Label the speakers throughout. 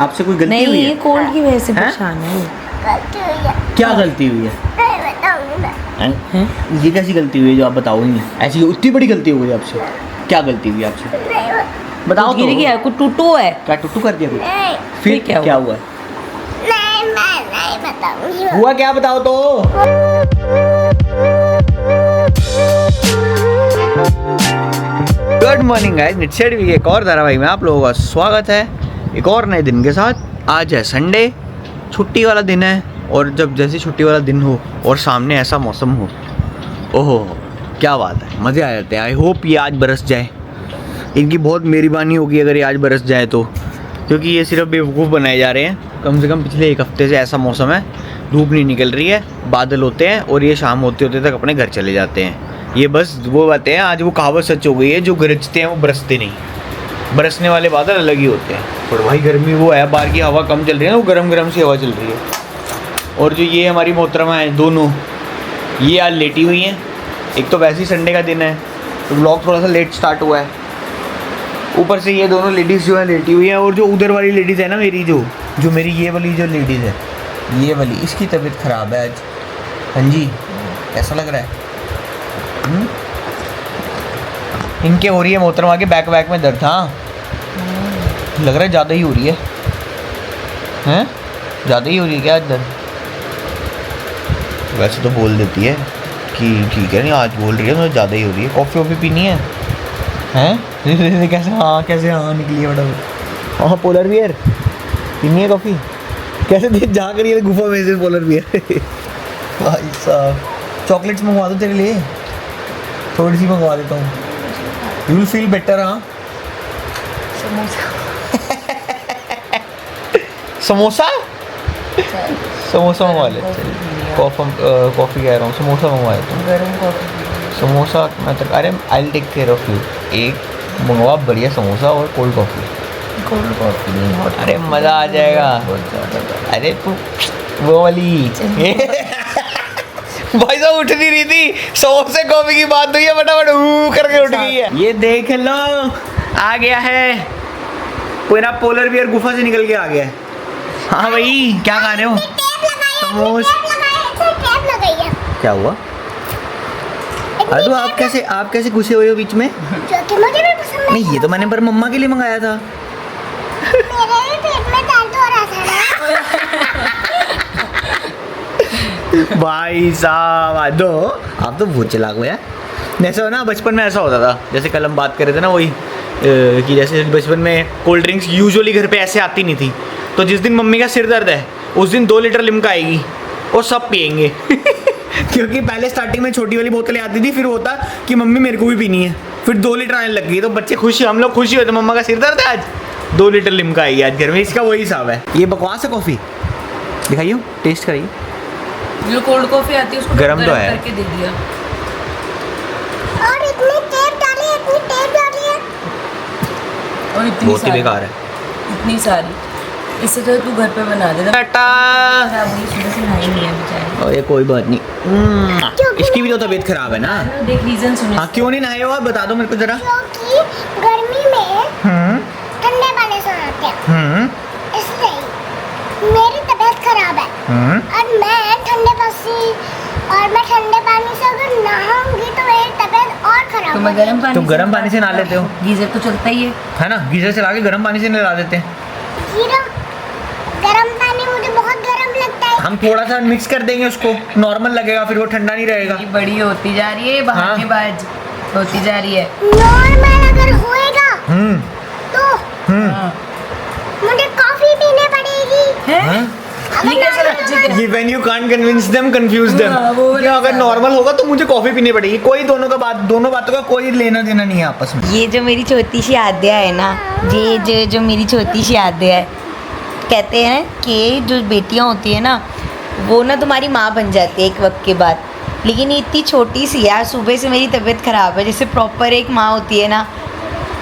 Speaker 1: आपसे कोई गलती हुई
Speaker 2: नहीं,
Speaker 1: है?
Speaker 2: ये कोल्ड की वजह से
Speaker 1: हैं?
Speaker 2: परेशान है।
Speaker 1: क्या गलती हुई है? हैं? ये कैसी गलती हुई है जो आप बताओगे? ऐसी उतनी बड़ी गलती हो गई आपसे? क्या गलती हुई आपसे? बताओ
Speaker 2: गिर
Speaker 1: तो।
Speaker 2: गया, कुछ टूटू है।
Speaker 1: क्या टुट्टू कर दिया कुछ?
Speaker 2: फिर
Speaker 1: फिर
Speaker 2: क्या
Speaker 1: क्या हुआ? हुआ क्या बताओ तो। गुड मॉर्निंग गाइस, निश्चय भी एक और धारावाहिक में आप लोगों का स्वागत है एक और नए दिन के साथ। आज है संडे, छुट्टी वाला दिन है। और जब जैसे छुट्टी वाला दिन हो और सामने ऐसा मौसम हो, ओहो क्या बात है, मज़े आ जाते हैं। आई होप ये आज बरस जाए। इनकी बहुत मेहरबानी होगी अगर ये आज बरस जाए तो, क्योंकि ये सिर्फ बेवकूफ़ बनाए जा रहे हैं। कम से कम पिछले एक हफ्ते से ऐसा मौसम है, धूप नहीं निकल रही है, बादल होते हैं और ये शाम होते होते तक अपने घर चले जाते हैं। ये बस वो बातें हैं, आज वो कहावत सच हो गई है, जो गरजते हैं वो बरसते नहीं। बरसने वाले बादल अलग ही होते हैं। और भाई गर्मी वो है, बाहर की हवा कम चल रही है ना, वो गरम गरम सी हवा चल रही है। और जो ये हमारी मोहतरमा है दोनों, ये आज लेटी हुई हैं। एक तो वैसे ही संडे का दिन है तो ब्लॉग थोड़ा सा लेट स्टार्ट हुआ है, ऊपर से ये दोनों लेडीज़ जो है लेटी हुई हैं। और जो उधर वाली लेडीज़ है ना, जो मेरी ये वाली जो लेडीज़ है, ये वाली, इसकी तबीयत ख़राब है आज। हाँ जी, कैसा लग रहा है? इनके हो रही है मोहतरमा के बैक में दर्द। हाँ लग रहा है ज़्यादा ही हो रही है। हैं ज़्यादा ही हो रही है क्या आज दर्द? वैसे तो बोल देती है कि ठीक है, नहीं आज बोल रही है तो ज़्यादा ही हो रही है। कॉफ़ी वॉफ़ी पीनी है? हैं कैसे हाँ निकली है बड़ा। हाँ पोलर बियर पीनी है कॉफ़ी? कैसे झाँक रही है गुफा में से पोलर बियर। भाई साहब चॉकलेट्स मंगवा दो तेरे लिए, थोड़ी सी मंगवा देता हूँ, यू विल फील बेटर। हाँ समोसा समोसा मंगवा ले। कॉफ़ी कह रहा हूँ, समोसा मंगवा लेता हूँ।
Speaker 2: गरम कॉफी।
Speaker 1: समोसा मैं तो, अरे I will take care of you. एक मंगवा बढ़िया समोसा और कोल्ड कॉफ़ी।
Speaker 2: कोल्ड कॉफी नहीं, हॉट।
Speaker 1: अरे मज़ा आ जाएगा। अरे तू वो वाली भाई साहब उठ नहीं रही थी, समोसे कॉफ़ी की बात हुई है, फटाफट करके उठ गई है। ये देख लो आ गया है पूरा पोलर बियर, गुफा से निकल के आ गया है। हाँ भाई क्या खा रहे हो? समोसा। क्या हुआ? अरे आप कैसे घुसे हुए हो बीच में?
Speaker 3: जो मुझे भी पसंद
Speaker 1: नहीं, ये तो मैंने पर मम्मा के लिए मंगाया था।
Speaker 3: मेरे भी पेट में दर्द हो रहा था ना।
Speaker 1: भाई साहब आप तो बहुत चलाक हो यार। जैसे हो ना, बचपन में ऐसा होता था, जैसे कल हम बात कर रहे थे ना वही कि जैसे बचपन में कोल्ड ड्रिंक्स यूजुअली घर पे ऐसे आती नहीं थी, तो जिस दिन मम्मी का सिर दर्द है उस दिन 2 लीटर लिम्का आएगी और सब पियेंगे। क्योंकि पहले स्टार्टिंग में छोटी वाली बोतलें आती थी, फिर होता कि मम्मी मेरे को भी पीनी है, फिर 2 लीटर आने लग गई, तो बच्चे खुशी, हम लोग खुशी होते, मम्मा का सिर दर्द है आज 2 लीटर लिम्का आएगी आज घर में। इसका वही हिसाब है। ये बकवास है कॉफ़ी, दिखाइए टेस्ट कराइए।
Speaker 2: जो कोल्ड कॉफी आती है उसको
Speaker 1: गरम तो है।
Speaker 2: करके दे दिया।
Speaker 3: और इतनी टेप डाली है।
Speaker 2: और इतनी
Speaker 1: बहुत ही
Speaker 2: सारी,
Speaker 1: बेकार है।
Speaker 2: इतनी सारी। इससे तो तू घर पे बना दे।
Speaker 1: टाटा।
Speaker 2: खराब हुई, सुबह से नहाई नहीं है बेचारी।
Speaker 1: और ये कोई बात नहीं, इसकी भी तो तबीयत खराब है ना।
Speaker 2: देख रीजन सुन।
Speaker 1: हाँ क्यों नहीं नहाए हो आप, बता दो मेरे को जरा।
Speaker 3: क्योंकि गर्मी में ठंडे पानी से नहाते हैं, इसलिए मेरी तबीयत खराब है। और मैं ठंडे पानी से अगर नहाऊंगी तो मेरी तबीयत और खराब
Speaker 2: तो मैं गर्म पानी
Speaker 1: तुम गर्म पानी से नहा लेते हो?
Speaker 2: गीजर तो चलता ही है
Speaker 1: ना, गीजर चला के गर्म पानी से नहा देते हैं।
Speaker 3: गरम पानी मुझे बहुत गरम लगता है।
Speaker 1: हम थोड़ा सा मिक्स कर देंगे उसको, नॉर्मल लगेगा, फिर वो ठंडा नहीं रहेगा।
Speaker 2: ये बड़ी होती जा रही है, बहानेबाज होती जा रही है।
Speaker 3: नॉर्मल अगर होएगा तो
Speaker 2: हाँ।
Speaker 3: मुझे कॉफी पीने पड़ेगी।
Speaker 2: हैं? ये कैसा लॉजिक है?
Speaker 1: ये when you can't convince them, confuse them।
Speaker 2: हाँ, वो वाला
Speaker 1: क्या अगर नॉर्मल होगा तो मुझे कॉफी पीनी पड़ेगी। कोई दोनों बातों का कोई लेना देना नहीं है आपस में।
Speaker 2: ये जो मेरी छोटी सी आद्या है ना, ये जो मेरी छोटी सी आद्या है, कहते हैं कि जो बेटियां होती है ना वो ना तुम्हारी माँ बन जाती है एक वक्त के बाद। लेकिन ये इतनी छोटी सी यार, सुबह से मेरी तबीयत ख़राब है, जैसे प्रॉपर एक माँ होती है ना,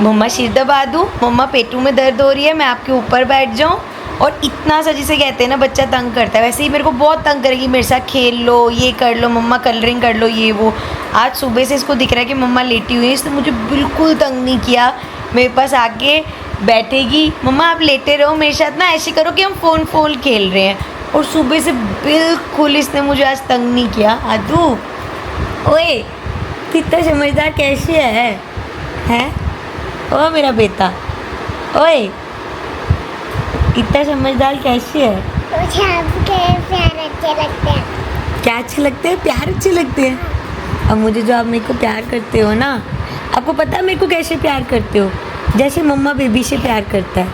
Speaker 2: मम्मा सिर दबा दूँ, मम्मा पेटू में दर्द हो रही है, मैं आपके ऊपर बैठ जाऊँ, और इतना सा जिसे कहते हैं ना बच्चा तंग करता है, वैसे ही मेरे को बहुत तंग करेगी, मेरे साथ खेल लो, ये कर लो मम्मा, कलरिंग कर लो, ये वो। आज सुबह से इसको दिख रहा है कि मम्मा लेटी हुई है, इसने मुझे बिल्कुल तंग नहीं किया। मेरे पास आके बैठेगी, मम्मा आप लेटे रहो मेरे साथ ना, ऐसे करो कि हम फ़ोन खेल रहे हैं। और सुबह से बिल्कुल इसने मुझे आज तंग नहीं किया। आदू ओए कितना समझदार कैसे है ओ मेरा बेटा, ओए इतना समझदार कैसे है?
Speaker 3: मुझे आपके प्यार अच्छे लगते हैं।
Speaker 2: क्या अच्छे लगते हैं? प्यार अच्छे लगते हैं। अब मुझे जो आप मेरे को प्यार करते हो ना, आपको पता है मेरे को कैसे प्यार करते हो? जैसे मम्मा बेबी से प्यार करता है।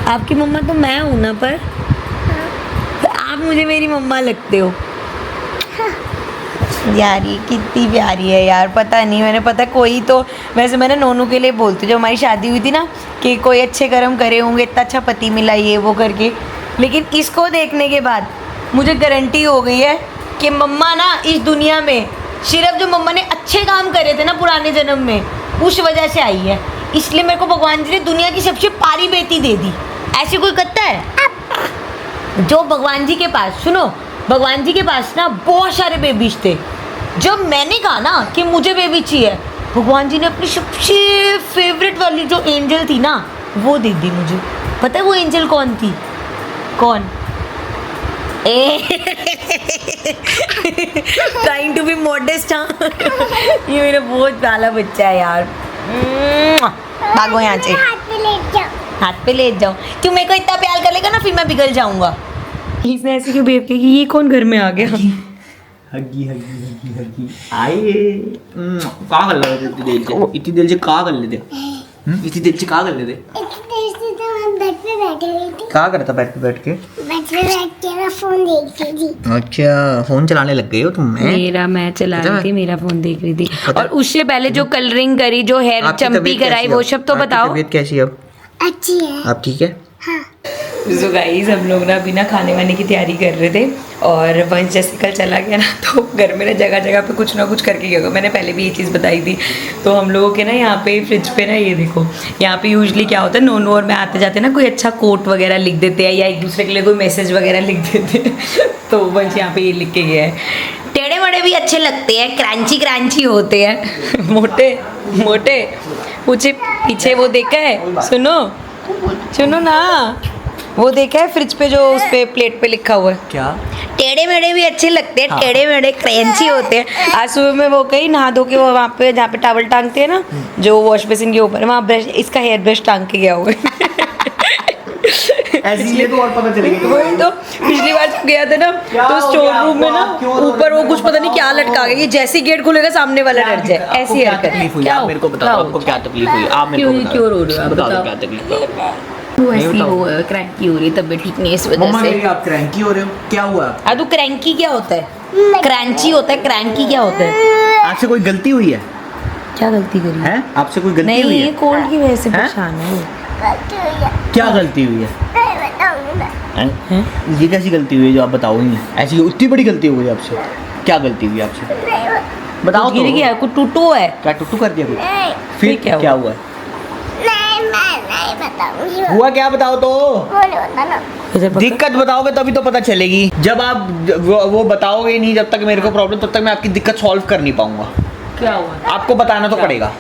Speaker 2: आपकी मम्मा तो मैं हूँ ना, पर तो आप मुझे मेरी मम्मा लगते हो। यार ये कितनी प्यारी है यार, पता नहीं मैंने पता कोई तो, वैसे मैंने नोनू के लिए बोलती जब हमारी शादी हुई थी ना कि कोई अच्छे कर्म करे होंगे, इतना अच्छा पति मिला ये वो करके, लेकिन इसको देखने के बाद मुझे गारंटी हो गई है कि मम्मा ना इस दुनिया में सिर्फ जो मम्मा ने अच्छे काम करे थे ना पुराने जन्म में, उस वजह से आई है। इसलिए मेरे को भगवान जी ने दुनिया की सबसे प्यारी बेटी दे दी। ऐसे कोई करता है? जो भगवान जी के पास, सुनो, भगवान जी के पास ना बहुत सारे बेबीज थे। जब मैंने कहा ना कि मुझे बेबी चाहिए, भगवान जी ने अपनी सबसे फेवरेट वाली जो एंजल थी ना वो दे दी मुझे। पता है वो एंजल कौन थी? कौन? Trying to be modest. ये मेरा बहुत प्यारा बच्चा है यार। भागो यहाँ से,
Speaker 3: हाथ पे लेट जाओ।
Speaker 2: हाथ पे ले जाओ। तू मेरे को इतना प्यार कर लेगा ना फिर मैं पिघल जाऊंगा। इसने ऐसे क्यों बेव किया कि ये कौन घर में आ गया?
Speaker 1: हगी आइए। का कर ले इतनी देर से का कर लेते? इतनी देर से का कर लेते?
Speaker 3: इतनी देर से तो मैं बेड पे बैठी हुई थी।
Speaker 1: क्या करता बेड पे बैठ के?
Speaker 3: बेड पे बैठ के मैं फोन देख रही थी।
Speaker 1: अच्छा फोन चलाने लग गई हो तुम?
Speaker 2: मैं चला
Speaker 1: रही थी,
Speaker 2: मेरा फोन देख रही थी।
Speaker 1: पता-
Speaker 2: और उससे पहले जो कलरिंग करी, जो हेयर
Speaker 1: आपकी
Speaker 2: चंपी
Speaker 1: तबीयत
Speaker 2: कराई,
Speaker 1: कैसी
Speaker 2: वो
Speaker 1: है?
Speaker 2: सब तो
Speaker 1: आपकी
Speaker 2: बताओ।
Speaker 1: तबीयत कैसी है अब?
Speaker 3: अच्छी है।
Speaker 1: आप ठीक है?
Speaker 3: हाँ।
Speaker 2: सो गाइस हम लोग ना अभी ना खाने वाने की तैयारी कर रहे थे, और वंश जैसे कल चला गया ना तो घर में ना जगह पे कुछ ना कुछ करके गया। मैंने पहले भी ये चीज़ बताई थी। तो हम लोगों के ना यहाँ पे फ्रिज पे ना ये देखो, यहाँ पे यूजली क्या होता है, नोनू और मैं आते जाते ना कोई अच्छा कोट वगैरह लिख देते हैं या एक दूसरे के लिए कोई मैसेज वगैरह लिख देते हैं। तो वंश यहाँ पे ये लिख के गया है। टेढ़े मेढ़े भी अच्छे लगते हैं, क्रंची होते हैं। मोटे मोटे पीछे वो देखा है? सुनो ना, वो देखा है फ्रिज पे जो उस पे प्लेट पे लिखा हुआ है
Speaker 1: क्या?
Speaker 2: टेढ़े मेढ़े भी अच्छे लगते हैं।
Speaker 1: हाँ।
Speaker 2: टेढ़े मेढ़े क्रंची होते हैं। आज सुबह में वो गई नहा धो के, वो वहाँ पे जहाँ पे टॉवल टांगते हैं ना, जो वॉश बेसिन के ऊपर, वहाँ ब्रश, इसका हेयर ब्रश टांग के गया हुआ है।
Speaker 1: ऐसी तो और पता चलेगा।
Speaker 2: वही तो पिछली बार जब गया था ना तो स्टोर रूम में ना ऊपर वो कुछ पता नहीं क्या लटका गया, जैसे ही गेट खुलेगा सामने वाला डर जाए। ऐसी
Speaker 1: क्या
Speaker 2: हरकत।
Speaker 1: तकलीफ हुई?
Speaker 2: क्या
Speaker 1: आप
Speaker 2: हो?
Speaker 1: मेरे को
Speaker 2: क्या
Speaker 1: बताओ,
Speaker 2: हो?
Speaker 1: आपको क्या तकलीफ हुई? आप मेरे को
Speaker 2: क्यों-
Speaker 1: बताओ।
Speaker 2: क्यों रो रहे हो आप?
Speaker 1: बताओ
Speaker 2: बताओ।
Speaker 1: क्या तकलीफ हुई?
Speaker 2: वो ऐसी
Speaker 1: बताओ।
Speaker 2: वो क्रैंकी हो रही है, तबीयत ठीक नहीं है इस वजह
Speaker 1: मम्मा
Speaker 2: से।
Speaker 1: मेरी आप क्रैंकी हो रहे हो? क्या हुआ?
Speaker 2: तो क्रैंकी क्या होता है? क्रंची होता है, क्रैंकी क्या होता है?
Speaker 1: आपसे कोई गलती हुई है?
Speaker 2: क्या गलती करी
Speaker 1: हैं? आपसे कोई गलती
Speaker 2: नहीं,
Speaker 1: हुई
Speaker 2: ये
Speaker 1: है?
Speaker 2: कोल्ड की वजह से
Speaker 1: हैं?
Speaker 2: परेशान है वो।
Speaker 3: गलती हुई है।
Speaker 1: क्या गलती हुई है?
Speaker 3: मैं बताऊंगी मैं।
Speaker 1: हैं? ये कैसी गलती हुई है जो आप बताओ ही नहीं? ऐसी उतनी बड़ी गलती हुई है आपसे? क्या गलती हुई आपसे? बताओ
Speaker 2: गिर
Speaker 1: तो।
Speaker 2: गया, कुछ टूटू है?
Speaker 1: क्या टुट्टू कर दिया कुछ?
Speaker 3: नहीं
Speaker 1: फिर
Speaker 2: क्या
Speaker 1: क्या हुआ?
Speaker 3: नहीं मैं नहीं बताऊंगी।
Speaker 1: हुआ क्या बताओ तो।
Speaker 3: बोलो ना।
Speaker 2: इधर पकड़।
Speaker 1: दिक्कत बताओगे तभी तो पता चलेगी। जब आप वो बताओगे ही नहीं जब तक मेरे को प्रॉब्लम, तब तक मैं आपकी दिक्कत सॉल्व कर नहीं पाऊंगा।
Speaker 2: क्या हुआ?
Speaker 1: आपको बताना तो पड़ेगा।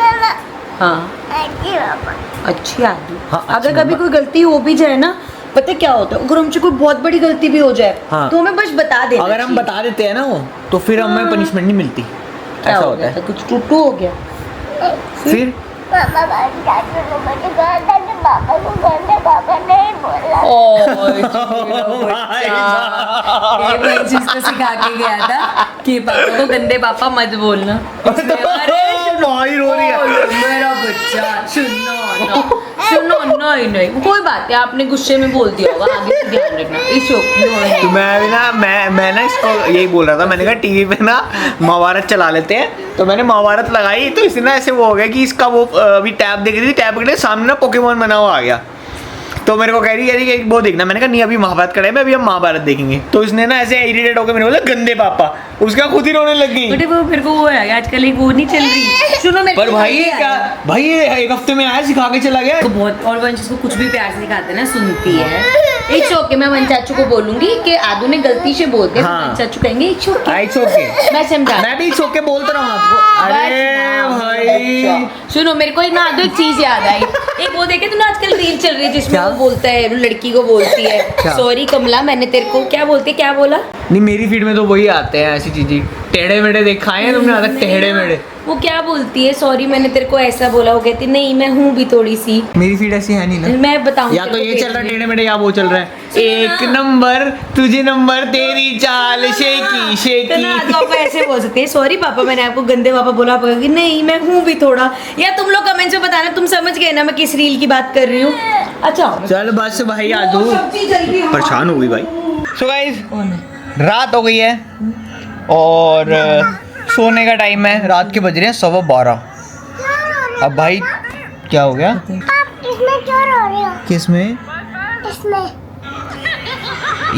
Speaker 3: मामा
Speaker 2: हाँ
Speaker 3: अच्छी पापा।
Speaker 2: अच्छी आदमी।
Speaker 1: हाँ, अच्छी
Speaker 2: अगर कभी
Speaker 1: मम्मा।
Speaker 2: कोई गलती हो भी जाए ना, पता है क्या होता है, अगर हमसे कोई बहुत बड़ी गलती भी हो जाए
Speaker 1: हाँ।
Speaker 2: तो हमें बस बता देना
Speaker 1: अगर हम
Speaker 2: चाहिए।
Speaker 1: बता देते हैं ना वो, तो फिर हमें पनिशमेंट नहीं मिलती।
Speaker 2: क्या
Speaker 1: ऐसा
Speaker 2: हो
Speaker 1: होता
Speaker 2: गया
Speaker 1: है।
Speaker 2: था? कुछ टूटू हो गया?
Speaker 1: फिर
Speaker 3: मामा बात करने को मुझे कहा था कि पापा को गंदे पापा नहीं बोला।
Speaker 2: जिसको सिखा के गया था कि पापा को गंदे पापा मत बोलना।
Speaker 1: भाई रो रही है।
Speaker 2: मेरा बच्चा सुनो नहीं कोई बात है, आपने गुस्से में बोल दिया होगा, आगे से ध्यान रखना।
Speaker 1: तो मैं भी ना मैं ना इसको यही बोल रहा था। मैंने कहा टीवी पे ना महाभारत चला लेते हैं, तो मैंने महाभारत लगाई तो इसने ना ऐसे वो हो गया कि इसका वो अभी टैब देख रही थी, टैब के सामने ना पोकेमोन बना हुआ आ गया। तो मेरे को कह रही कि वो देखना। मैंने कहा नहीं अभी महाभारत करें, अभी हम महाभारत देखेंगे। तो इसने ना ऐसे इरिटेट होकर मेरे बोला गंदे पापा, उसका खुद ही रोने लग गई।
Speaker 2: बेटे वो मेरे को वो है आजकल एक वो नहीं चल रही। सुनो मेरे
Speaker 1: पर
Speaker 2: को
Speaker 1: भाई
Speaker 2: ये
Speaker 1: क्या
Speaker 2: आया।
Speaker 1: भाई ये एक हफ्ते में आया सिखा के चला गया।
Speaker 2: तो बहुत, और वंश इसको कुछ भी प्यार से सिखाते ना सुनती है। इट्स ओके, मैं वन चाचू को बोलूंगी कि आदू ने गलती से बोल दिया,
Speaker 1: हाँ।
Speaker 2: वन चाचू कहेंगे इट्स ओके।
Speaker 1: इट्स ओके,
Speaker 2: मैं समझा।
Speaker 1: मैं भी इट्स ओके बोलता रहा हूँ आपको। अरे भाई
Speaker 2: सुनो, मेरे को ना आदू एक चीज याद आई। एक वो देखे तूने आजकल रील चल रही है जिसमें
Speaker 1: क्या?
Speaker 2: वो बोलता है, लड़की को बोलती है
Speaker 1: क्या?
Speaker 2: सॉरी कमला मैंने तेरे को क्या बोलते, क्या बोला?
Speaker 1: नहीं, मेरी फीड में तो वही आते हैं ऐसी चीजें। टेढ़े मेढ़े दिखाए हैं तुमने आज तक? टेढ़े मेढ़े
Speaker 2: वो क्या बोलती है, सॉरी मैंने तेरे को ऐसा बोला। वो कहती नहीं मैं हूँ भी थोड़ी सी।
Speaker 1: मेरी फीड ऐसी है नहीं ना।
Speaker 2: मैं बताऊँ
Speaker 1: या तो ये चल रहा है टेढ़े मेढ़े, या वो चल रहा है एक नंबर तुझे नंबर तेरी चाल शेकी
Speaker 2: तो ना
Speaker 1: शेकी।
Speaker 2: पापा ऐसे बोल सकते हैं सॉरी पापा मैंने आपको गंदे पापा बोला। आप कहोगे नहीं मैं हूँ भी थोड़ा। या तुम लोग कमेंट्स में बताना तुम समझ गए ना मैं किस रील की बात कर रही हूँ। अच्छा
Speaker 1: चल बस भाई आदू, परेशान हो गई भाई। सो गाइस
Speaker 2: कौन है?
Speaker 1: रात हो गई है और सोने का टाइम है। रात के बज रहे हैं 12:15। अब भाई क्या हो गया?
Speaker 3: आप इसमें क्यों रो रहे हो?
Speaker 1: किस में?
Speaker 3: इसमें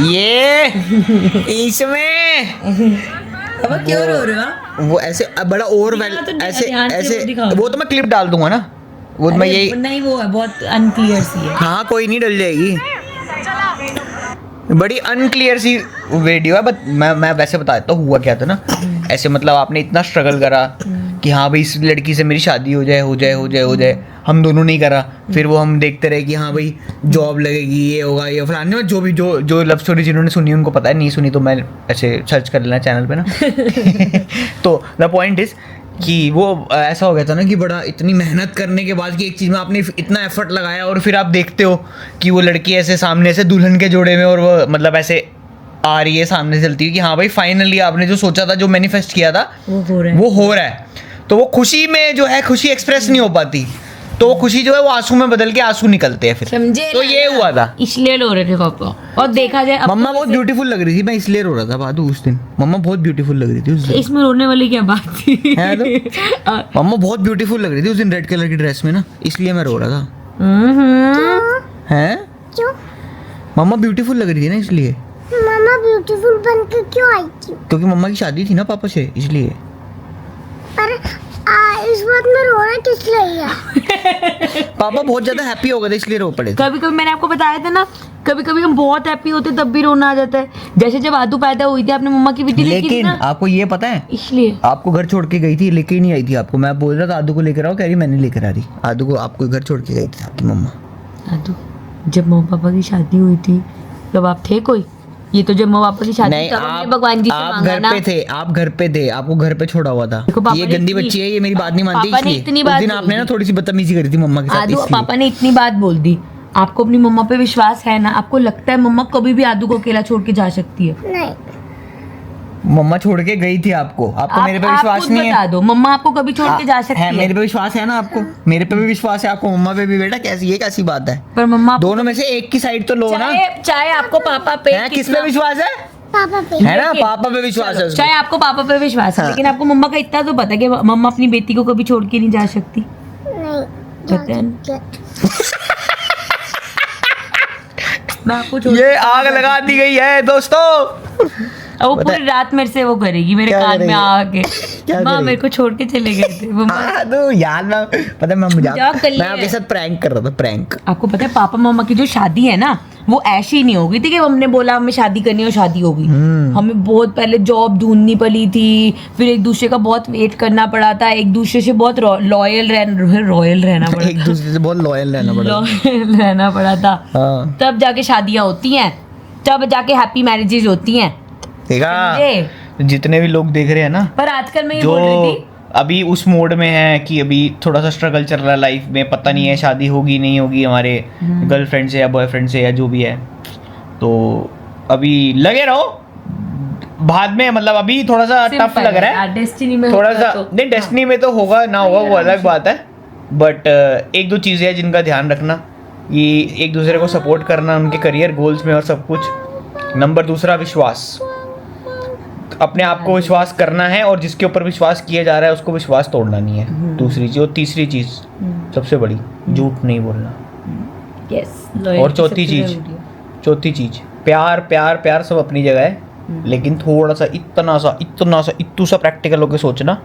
Speaker 1: ये इसमें
Speaker 2: पापा क्यों रो रहे हो?
Speaker 1: वो ऐसे बड़ा और वेल
Speaker 2: दिखा तो
Speaker 1: ऐसे
Speaker 2: ध्यान से
Speaker 1: ऐसे
Speaker 2: वो दिखाओ।
Speaker 1: वो तो मैं क्लिप डाल दूंगा ना, वो मैं
Speaker 2: अरे,
Speaker 1: यही।
Speaker 2: नहीं वो है बहुत अनक्लियर सी है।
Speaker 1: हाँ कोई नहीं, डल जाएगी। बड़ी अनक्लियर सी वीडियो है, बट मैं वैसे बता देता हूँ हुआ क्या था ना। ऐसे मतलब आपने इतना स्ट्रगल करा कि हाँ भाई इस लड़की से मेरी शादी हो जाए हो जाए हो जाए हो जाए। हम दोनों नहीं करा, फिर वो हम देखते रहे कि हाँ भाई जॉब लगेगी, ये होगा, ये फलाने में जो भी जो लव स्टोरी जिन्होंने सुनी उनको पता है, नहीं सुनी तो मैं ऐसे सर्च कर लेना चैनल पे ना। तो द पॉइंट इज कि वो ऐसा हो गया था ना कि बड़ा इतनी मेहनत करने के बाद कि एक चीज़ में आपने इतना एफर्ट लगाया और फिर आप देखते हो कि वो लड़की ऐसे सामने से दुल्हन के जोड़े में और वो मतलब ऐसे आ रही है सामने से चलती हुई कि हाँ भाई फाइनली आपने जो सोचा था, जो मैनिफेस्ट किया था वो हो रहा है। तो वो खुशी में जो है खुशी एक्सप्रेस नहीं हो पाती, तो वो खुशी जो है वो आंसू में बदल के आंसू निकलते हैं फिर।
Speaker 2: समझे
Speaker 1: तो
Speaker 2: ना?
Speaker 1: ये हुआ था।
Speaker 2: इसलिए रो रहे थे पापा। और देखा जाए अब
Speaker 1: मम्मा
Speaker 2: तो
Speaker 1: बहुत
Speaker 2: वैसे-
Speaker 1: ब्यूटीफुल लग रही थी, मैं इसलिए रो रहा था बादू उस दिन। मम्मा बहुत ब्यूटीफुल लग रही थी उस दिन।
Speaker 2: इसमें रोने वाली क्या बात थी?
Speaker 1: है तो मम्मा बहुत ब्यूटीफुल लग रही थी उस दिन रेड कलर की ड्रेस में ना, इसलिए मैं रो रहा था। हैं?
Speaker 3: क्यों?
Speaker 1: मम्मा ब्यूटीफुल लग रही थी ना इसलिए,
Speaker 3: मामा ब्यूटीफुल बन के क्यों आई थी?
Speaker 1: क्योंकि मम्मा की शादी थी ना पापा से, इसलिए।
Speaker 3: पर इस बात में रोना किस लिए है?
Speaker 1: पापा बहुत ज्यादा हैप्पी हो गए थे इसलिए रो पड़े थे।
Speaker 2: कभी कभी मैंने आपको बताया था ना, कभी कभी हम बहुत हैप्पी होते तब भी रोना आ जाता है। जैसे जब आदू पैदा हुई थी आपने मम्मा की बेटी देखी थी
Speaker 1: लेकिन
Speaker 2: ना,
Speaker 1: आपको ये पता है,
Speaker 2: इसलिए
Speaker 1: आपको घर छोड़ के गई थी, लेके ही नहीं आई थी आपको। मैं बोल रहा था आदू को लेकर आओ, कह रही मैं नहीं लेकर आ रही। आदू को आपको घर छोड़ के गई थी आपकी मम्मा।
Speaker 2: आदू जब मम्मा पापा की शादी हुई थी तब आप थे कोई? ये तो जब मम्मा पापा की शादी
Speaker 1: नहीं,
Speaker 2: तब हमने भगवान जी से
Speaker 1: आप
Speaker 2: मांगा
Speaker 1: घर
Speaker 2: ना।
Speaker 1: पे थे, आप घर पे थे, आपको घर पे छोड़ा हुआ था।
Speaker 2: देखो, पापा
Speaker 1: ये
Speaker 2: ने
Speaker 1: गंदी
Speaker 2: इतनी-
Speaker 1: बच्ची है, ये मेरी बात नहीं मानती,
Speaker 2: पापा ने
Speaker 1: इसलिए
Speaker 2: इतनी
Speaker 1: उस
Speaker 2: बात
Speaker 1: दिन
Speaker 2: बोल
Speaker 1: आपने ना
Speaker 2: दी।
Speaker 1: थोड़ी सी बदतमीजी करी थी मम्मा के साथ,
Speaker 2: आदू
Speaker 1: इसलिए।
Speaker 2: पापा ने इतनी बात बोल दी, आपको अपनी मम्मा पे विश्वास है ना? आपको लगता है मम्मा कभी भी आदू को अकेला छोड़ के जा सकती है?
Speaker 3: नहीं,
Speaker 1: मम्मा छोड़ के गई थी आपको मेरे पे
Speaker 2: आप
Speaker 1: विश्वास
Speaker 2: खुद
Speaker 1: नहीं
Speaker 2: बता
Speaker 1: है?
Speaker 2: दो, मम्मा आपको कभी छोड़ के जा सकती
Speaker 1: है,
Speaker 2: है?
Speaker 1: मेरे पे विश्वास है ना आपको? मेरे पे भी विश्वास है आपको, मम्मा पे भी। बेटा कैसी, ये कैसी बात है?
Speaker 2: पर मम्मा
Speaker 1: दोनों में से एक की साइड तो लो ना।
Speaker 2: चाहे आपको पापा पे
Speaker 1: है, किस पे विश्वास है?
Speaker 3: पापा पे।
Speaker 1: है ना,
Speaker 2: लेकिन-
Speaker 1: पापा पे विश्वास है उसको।
Speaker 2: चाहे आपको पापा पे विश्वास है,
Speaker 1: हाँ।
Speaker 2: लेकिन आपको मम्मा का इतना तो पता है कि मम्मा अपनी बेटी को कभी छोड़ के नहीं जा सकती।
Speaker 3: नहीं,
Speaker 2: पता है ना? मैं आपको छोड़
Speaker 1: ये आग लगा दी गई है दोस्तों।
Speaker 2: और वो
Speaker 1: पता है-
Speaker 2: पूरी रात मेरे से वो करेगी, मेरे
Speaker 1: क्या
Speaker 2: कान में
Speaker 1: करेगी?
Speaker 2: आके
Speaker 1: क्या
Speaker 2: माँ
Speaker 1: करेगी?
Speaker 2: मेरे को छोड़ के चले गए थे मम्मा।
Speaker 1: तो यार मैं पता है, मैं
Speaker 2: मजाक कर लिए।
Speaker 1: मैं आपके साथ प्रैंक कर रहा था, प्रैंक।
Speaker 2: आपको पता है पापा मम्मा की जो शादी है ना वो ऐसी नहीं होगी थी कि हमने बोला हमें शादी करनी है और शादी होगी। हमें बहुत पहले जॉब ढूंढनी पड़ी थी, फिर एक दूसरे का बहुत वेट करना पड़ा था, एक दूसरे से बहुत रॉयल रहना पड़ा
Speaker 1: एक दूसरे से बहुत लॉयल रहना पड़ा।
Speaker 2: लॉयल रहना पड़ा था।
Speaker 1: हाँ,
Speaker 2: तब जाके शादियां होती हैं, तब जाके हैप्पी मैरिजेज होती हैं।
Speaker 1: देखा,
Speaker 2: समझे?
Speaker 1: जितने भी लोग देख रहे हैं ना,
Speaker 2: पर आजकल मैं ये
Speaker 1: जो
Speaker 2: बोल रही थी
Speaker 1: अभी उस मोड में है कि अभी थोड़ा सा स्ट्रगल चल रहा है लाइफ में, पता नहीं है शादी होगी नहीं होगी हमारे गर्लफ्रेंड से या बॉयफ्रेंड से या जो भी है, तो अभी लगे रहो। बाद में मतलब अभी थोड़ा सा टफ लग रहा है,
Speaker 2: डेस्टिनी में
Speaker 1: थोड़ा
Speaker 2: होगा
Speaker 1: सा
Speaker 2: तो।
Speaker 1: नहीं, डेस्टिनी में तो होगा ना होगा वो अलग बात है, बट एक दो चीज़ें हैं जिनका ध्यान रखना, ये एक दूसरे को सपोर्ट करना उनके करियर गोल्स में और सब कुछ। नंबर दूसरा, विश्वास, अपने आप को विश्वास करना है और जिसके ऊपर विश्वास किया जा रहा है उसको विश्वास तोड़ना नहीं है। दूसरी चीज, और तीसरी चीज सबसे बड़ी, झूठ नहीं बोलना।
Speaker 2: Yes,
Speaker 1: और चौथी चीज प्यार, प्यार प्यार सब अपनी जगह है, लेकिन थोड़ा सा इतना सा इत्तू सा प्रैक्टिकल होकर सोचना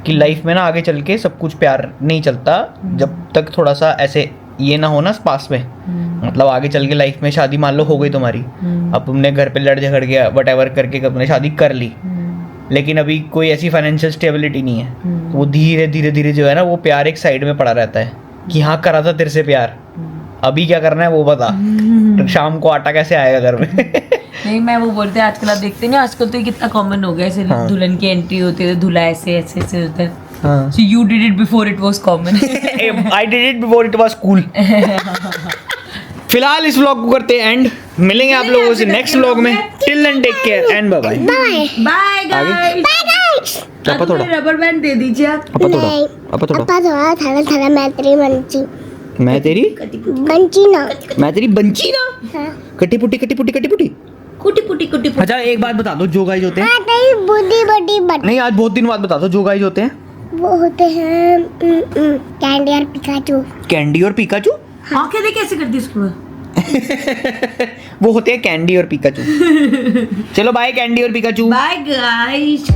Speaker 1: कि लाइफ में ना आगे चल के सब कुछ प्यार नहीं चलता जब तक थोड़ा सा ऐसे ये ना हो ना पास में, मतलब आगे चल के लाइफ में शादी मान लो हो गई तुम्हारी, अब तुमने घर पे लड़ झगड़ गया वट एवर करके तुमने शादी कर ली, लेकिन अभी कोई ऐसी फाइनेंशियल स्टेबिलिटी नहीं है, तो वो धीरे धीरे धीरे जो है ना वो प्यार एक साइड में पड़ा रहता है कि हाँ करा था तेरे से प्यार, अभी क्या करना है वो बता, तो शाम को आटा कैसे आएगा घर में।
Speaker 2: नहीं मैं वो बोलते हैं आजकल आप देखते नहीं, आजकल तो ये कितना कॉमन हो गया, ऐसे
Speaker 1: हाँ।
Speaker 2: दुल्हन की एंट्री होती है तो दूल्हा ऐसे ऐसे ऐसे होता है।
Speaker 1: हाँ।
Speaker 2: So you did it before it was common.
Speaker 1: I did it before it was cool. फिलहाल इस व्लॉग को करते हैं एंड, मिलेंगे आप लोगों से नेक्स्ट व्लॉग में, till then take care and bye bye.
Speaker 2: Bye guys.
Speaker 1: अपा थोड़ा,
Speaker 2: रबर बैंड दे दीजिए आप।
Speaker 1: अपा थोड़ा, अपा थोड़ा,
Speaker 3: अपा थोड़ा थाला थाला मैं तेरी मंची
Speaker 1: मैं तेरी
Speaker 3: बंची ना।
Speaker 1: मैं तेरी बंची ना,
Speaker 3: हाँ।
Speaker 1: कटी पुटी कटी पुटी कटी पुटी।
Speaker 2: कुटी पुटी कुटी पुटी।
Speaker 1: अच्छा एक बात बता दो, जो गाइस होते हैं,
Speaker 3: हाँ तेरी बूढ़ी बड़ी बट
Speaker 1: नहीं आज बहुत दिन बाद बता दो, जो गाइस होते हैं
Speaker 3: वो होते हैं कैंडी और पिकाचू।
Speaker 1: कैंडी और पिकाचू,
Speaker 2: आंखें देख कैसे करती इसको।
Speaker 1: वो होते हैं कैंडी और पिकाचू। चलो बाय कैंडी और पिकाचू।
Speaker 2: Bye guys.